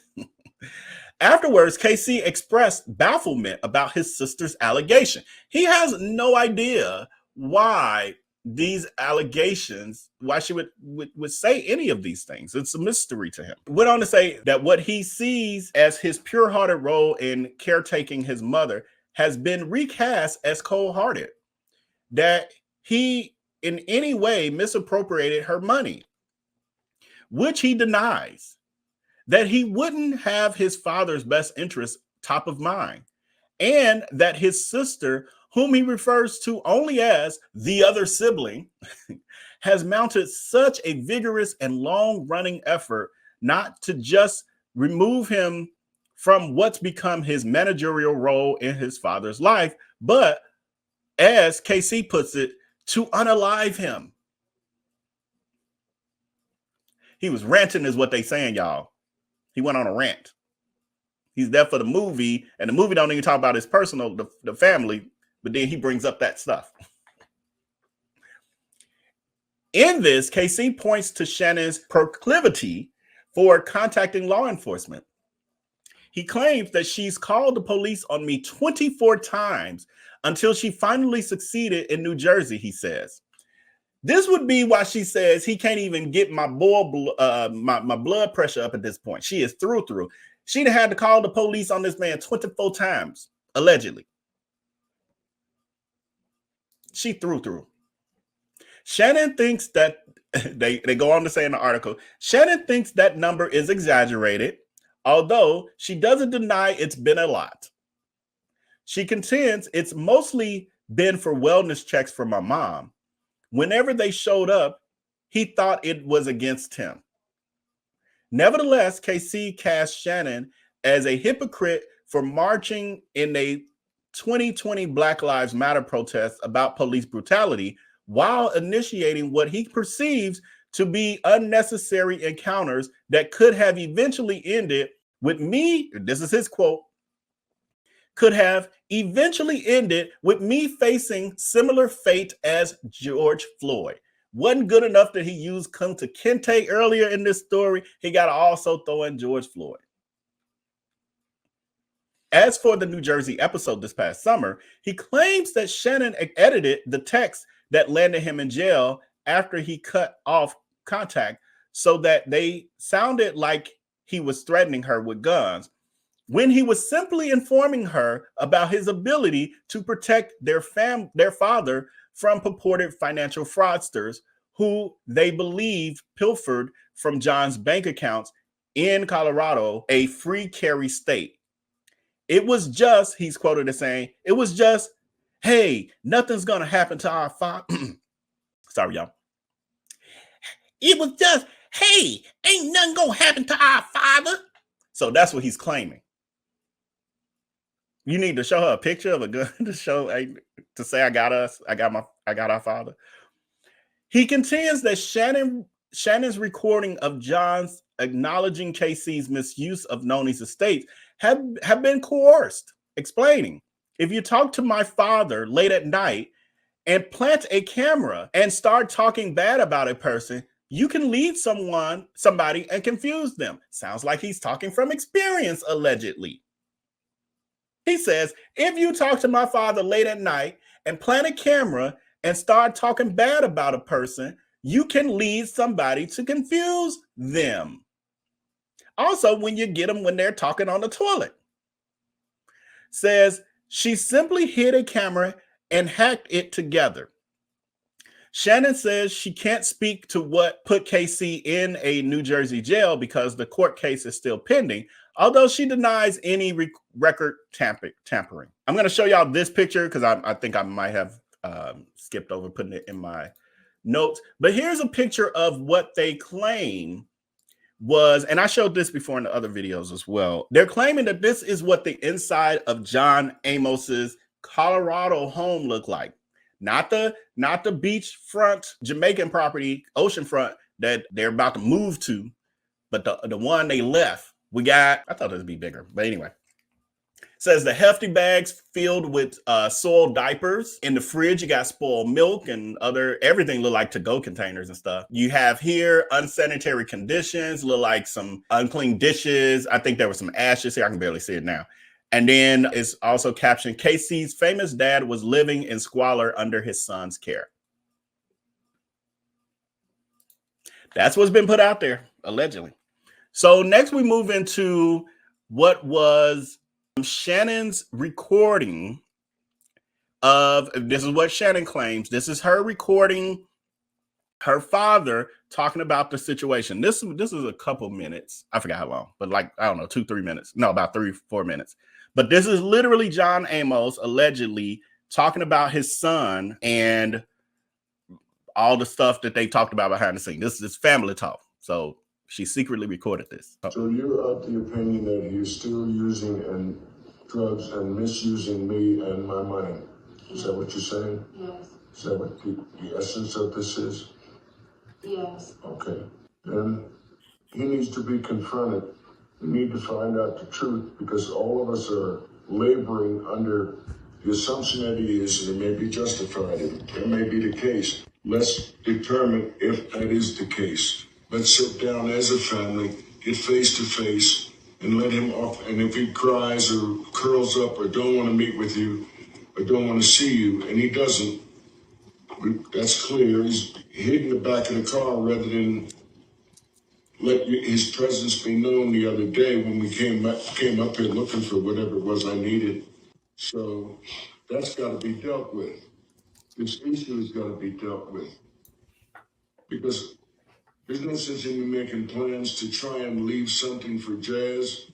A: Afterwards, KC expressed bafflement about his sister's allegation. He has no idea why these allegations, why she would say any of these things. It's a mystery to him. Went on to say that what he sees as his pure-hearted role in caretaking his mother has been recast as cold-hearted, that he in any way misappropriated her money, which he denies, that he wouldn't have his father's best interest top of mind, and that his sister, whom he refers to only as the other sibling, has mounted such a vigorous and long-running effort not to just remove him from what's become his managerial role in his father's life, but, as KC puts it, to unalive him. He was ranting is what they saying, y'all. He went on a rant. He's there for the movie, and the movie don't even talk about his personal, the family, but then he brings up that stuff. In this, KC points to Shannon's proclivity for contacting law enforcement. He claims that she's called the police on me 24 times until she finally succeeded in New Jersey, he says. This would be why she says he can't even get my blood pressure up at this point. She is through. She'd had to call the police on this man 24 times, allegedly. She through. Shannon thinks that, they go on to say in the article, Shannon thinks that number is exaggerated, although she doesn't deny it's been a lot. She contends it's mostly been for wellness checks for my mom. Whenever they showed up, he thought it was against him. Nevertheless, KC cast Shannon as a hypocrite for marching in a 2020 Black Lives Matter protest about police brutality while initiating what he perceives to be unnecessary encounters that could have eventually ended with me, this is his quote, could have eventually ended with me facing similar fate as George Floyd. Wasn't good enough that he used Kunta Kinte earlier in this story. He got to also throw in George Floyd. As for the New Jersey episode this past summer, he claims that Shannon edited the text that landed him in jail after he cut off contact so that they sounded like he was threatening her with guns, when he was simply informing her about his ability to protect their father from purported financial fraudsters who they believe pilfered from John's bank accounts in Colorado, a free carry state. It was just, he's quoted as saying, it was just, hey, nothing's going to happen to our father. Sorry, y'all. It was just, hey, ain't nothing going to happen to our father. So that's what he's claiming. You need to show her a picture of a gun to show, to say I got our father. He contends that Shannon's recording of John's acknowledging KC's misuse of Noni's estate have been coerced, explaining, if you talk to my father late at night and plant a camera and start talking bad about a person, you can lead somebody and confuse them. Sounds like he's talking from experience, allegedly. He says, if you talk to my father late at night and plant a camera and start talking bad about a person, you can lead somebody to confuse them. Also, when you get them when they're talking on the toilet. Says, she simply hid a camera and hacked it together. Shannon says she can't speak to what put KC in a New Jersey jail because the court case is still pending, although she denies any record tampering. I'm going to show y'all this picture because I think I might have skipped over putting it in my notes. But here's a picture of what they claim was, and I showed this before in the other videos as well. They're claiming that this is what the inside of John Amos's Colorado home looked like. Not the beachfront Jamaican property, oceanfront that they're about to move to, but the one they left. We got, I thought it would be bigger, but anyway. Says the hefty bags filled with soiled diapers. In the fridge, you got spoiled milk and everything look like to-go containers and stuff. You have here unsanitary conditions, look like some unclean dishes. I think there was some ashes here. I can barely see it now. And then it's also captioned, KC's famous dad was living in squalor under his son's care. That's what's been put out there, allegedly. So next we move into what was Shannon's recording of, this is what Shannon claims, this is her recording her father talking about the situation. This is a couple minutes. I forgot how long, but like, I don't know, 2-3 minutes. No, about 3-4 minutes. But this is literally John Amos allegedly talking about his son and all the stuff that they talked about behind the scenes. This is family talk. So she secretly recorded this.
D: So you're of the opinion that he's still using drugs and misusing me and my money. Is that what you're saying?
E: Yes.
D: Is that what the essence of this is?
E: Yes.
D: Okay. Then he needs to be confronted. We need to find out the truth because all of us are laboring under the assumption that he is, and it may be justified. It may be the case. Let's determine if that is the case. Let's sit down as a family, get face to face, and let him off. And if he cries or curls up or don't want to meet with you or don't want to see you, and he doesn't, that's clear. He's hid in the back of the car rather than let his presence be known the other day when we came up here looking for whatever it was I needed. So that's got to be dealt with. This issue has got to be dealt with. Because there's no sense in you making plans to try and leave something for Jazz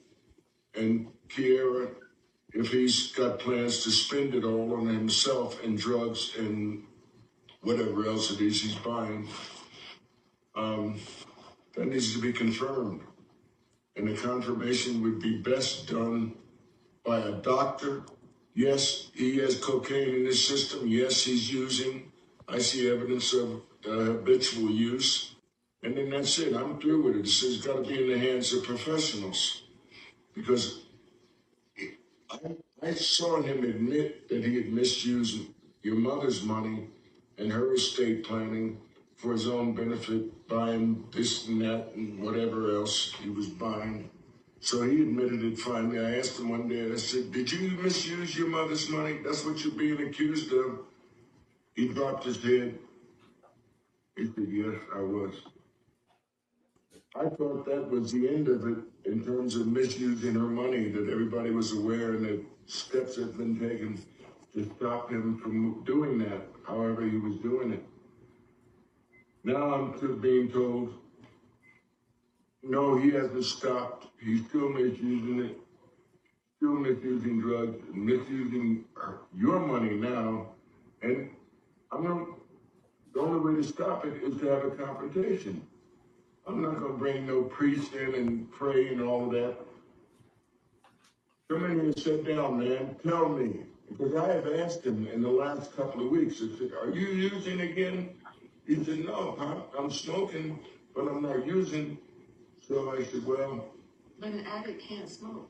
D: and Kiera if he's got plans to spend it all on himself and drugs and whatever else it is he's buying. That needs to be confirmed. And the confirmation would be best done by a doctor. Yes, he has cocaine in his system. Yes, he's using. I see evidence of habitual use. And then that's it. I'm through with it. It's got to be in the hands of professionals. Because I saw him admit that he had misused your mother's money and her estate planning for his own benefit, buying this and that and whatever else he was buying. So he admitted it finally. I asked him one day, I said, did you misuse your mother's money? That's what you're being accused of. He dropped his head. He said, yes, I was. I thought that was the end of it in terms of misusing her money, that everybody was aware and that steps had been taken to stop him from doing that, however he was doing it. Now I'm being told, no, he hasn't stopped. He's still misusing it, still misusing drugs, misusing your money now. And the only way to stop it is to have a confrontation. I'm not going to bring no priest in and pray and all of that. Come in here and sit down, man. Tell me. Because I have asked him in the last couple of weeks, I said, are you using again? He said, no, I'm smoking, but I'm not using. So I said, well.
E: But an addict can't smoke.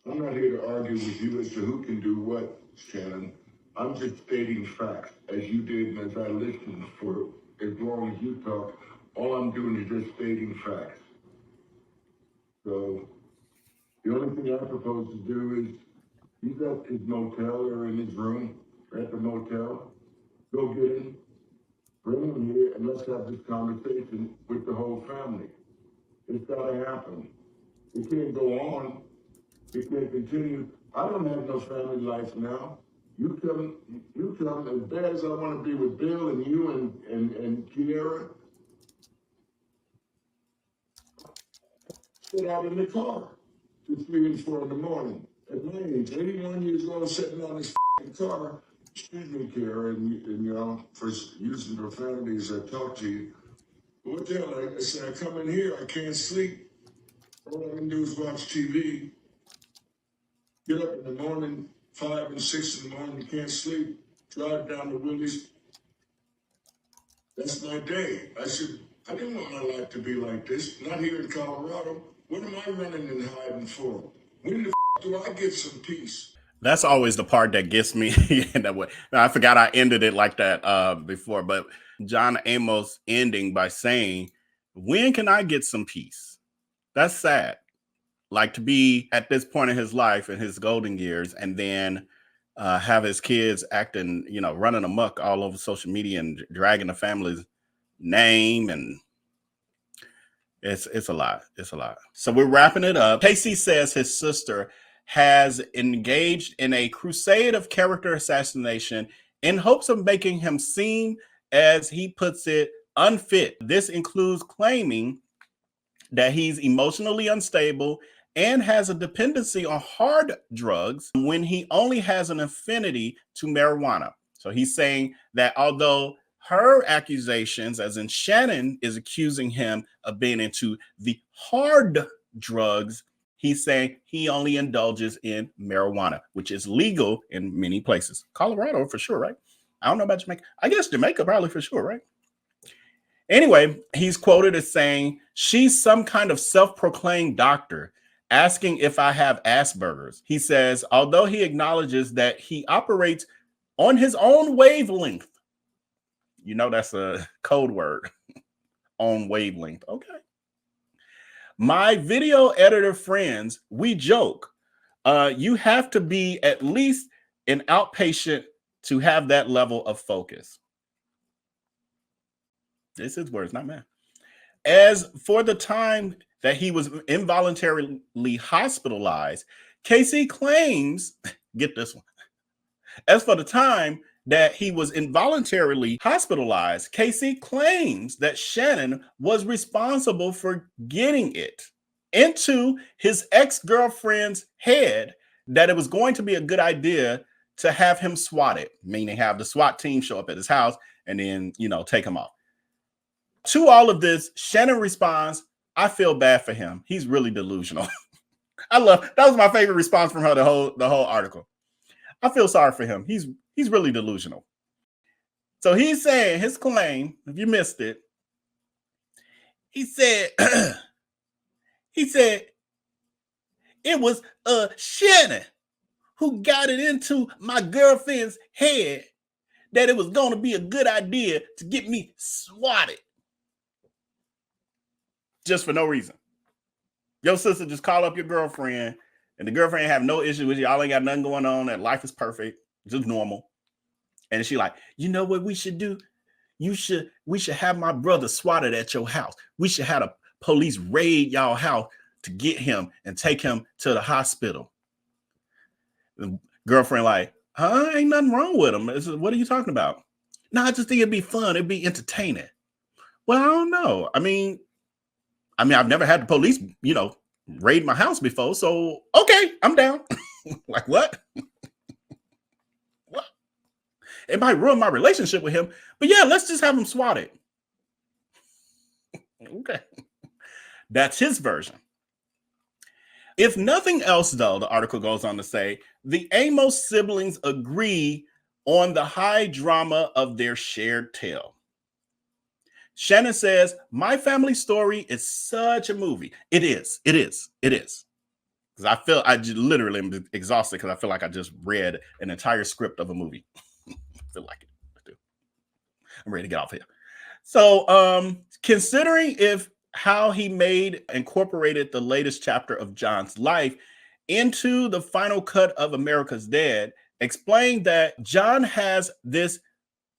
D: I'm not here to argue with you as to who can do what, Shannon. I'm just stating facts, as you did and as I listened for as long as you talk. All I'm doing is just stating facts. So the only thing I propose to do is, he's at his motel or in his room, or at the motel. Go get him, bring him here, and let's have this conversation with the whole family. It's gotta happen. It can't go on. It can't continue. I don't have no family life now. You come as bad as I want to be with Bill and you and Kiara. Sit out in the car till 3 and 4 in the morning. At my age, 81 years old, sitting on this car. Excuse me, Kiara, and y'all for using profanity as I talk to you. What the hell? I said, I come in here, I can't sleep. All I can do is watch TV. Get up in the morning, 5 and 6 in the morning, you can't sleep. Drive down to Willie's. That's my day. I said, I didn't want my life to be like this. Not here in Colorado. What am I running and hiding for? When the do I get some peace?
A: That's always the part that gets me in that way. I forgot I ended it like that before, but John Amos ending by saying, when can I get some peace? That's sad. Like to be at this point in his life in his golden years and then have his kids acting, running amok all over social media and dragging the family's name. And it's a lot. It's a lot. So we're wrapping it up. Casey says his sister has engaged in a crusade of character assassination in hopes of making him seem, as he puts it, unfit. This includes claiming that he's emotionally unstable and has a dependency on hard drugs when he only has an affinity to marijuana. So he's saying that although her accusations, as in Shannon is accusing him of being into the hard drugs, he's saying he only indulges in marijuana, which is legal in many places. Colorado for sure, right? I don't know about Jamaica. I guess Jamaica probably for sure, right? Anyway, he's quoted as saying, she's some kind of self-proclaimed doctor asking if I have Asperger's. He says, although he acknowledges that he operates on his own wavelength. That's a code word. On wavelength. Okay. My video editor friends, we joke. You have to be at least an outpatient to have that level of focus. This is words, not mine. As for the time that he was involuntarily hospitalized, Casey claims, get this one. As for the time that he was involuntarily hospitalized, Casey claims that Shannon was responsible for getting it into his ex-girlfriend's head that it was going to be a good idea to have him swatted, meaning have the SWAT team show up at his house and then, take him off. To all of this, Shannon responds, I feel bad for him. He's really delusional. That was my favorite response from her, the whole article. I feel sorry for him. He's really delusional. So he's saying his claim, if you missed it, he said it was Shannon who got it into my girlfriend's head that it was going to be a good idea to get me swatted. Just for no reason. Your sister just call up your girlfriend and the girlfriend have no issue with you. Y'all ain't got nothing going on. That life is perfect. Just normal. And she like, you know what we should do? We should have my brother swatted at your house. We should have the police raid y'all house to get him and take him to the hospital. The girlfriend like, ain't nothing wrong with him. What are you talking about? No, I just think it'd be fun. It'd be entertaining. Well, I don't know. I mean, I've never had the police, raid my house before. So, okay, I'm down. Like, what? What? It might ruin my relationship with him. But yeah, let's just have him swatted. Okay. That's his version. If nothing else, though, the article goes on to say, the Amos siblings agree on the high drama of their shared tale. Shannon says, my family story is such a movie. It is. Because I literally am exhausted because I feel like I just read an entire script of a movie. I feel like it. I do. I'm ready to get off here. So considering how he incorporated the latest chapter of John's life into the final cut of America's Dead, explained that John has this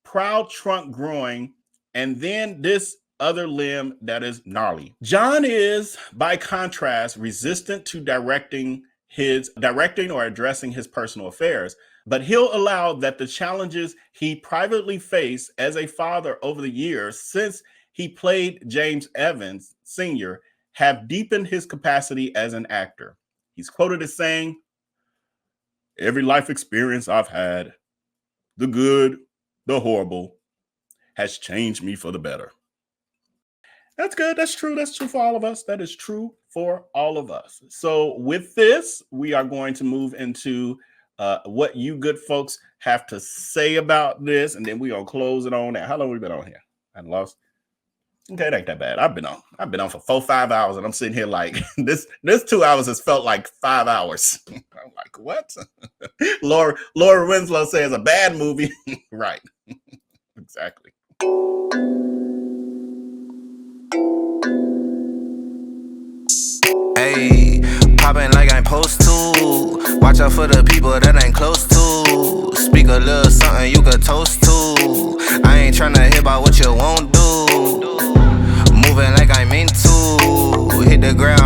A: proud trunk growing and then this other limb that is gnarly. John is, by contrast, resistant to directing or addressing his personal affairs, but he'll allow that the challenges he privately faced as a father over the years since he played James Evans Sr. have deepened his capacity as an actor. He's quoted as saying, "Every life experience I've had, the good, the horrible, has changed me for the better." That's good. That's true. That's true for all of us. That is true for all of us. So with this, we are going to move into what you good folks have to say about this, and then we're gonna close it on that. How long have we been on here? I lost. Okay, it ain't that bad. I've been on for 4-5 hours, and I'm sitting here like this 2 hours has felt like 5 hours. I'm like, what? Laura Winslow says a bad movie. Right. Exactly.
F: Hey, poppin' like I'm supposed to. Watch out for the people that ain't close to. Speak a little something you could toast to. I ain't tryna hear about what you won't do. Moving like I meant to. Hit the ground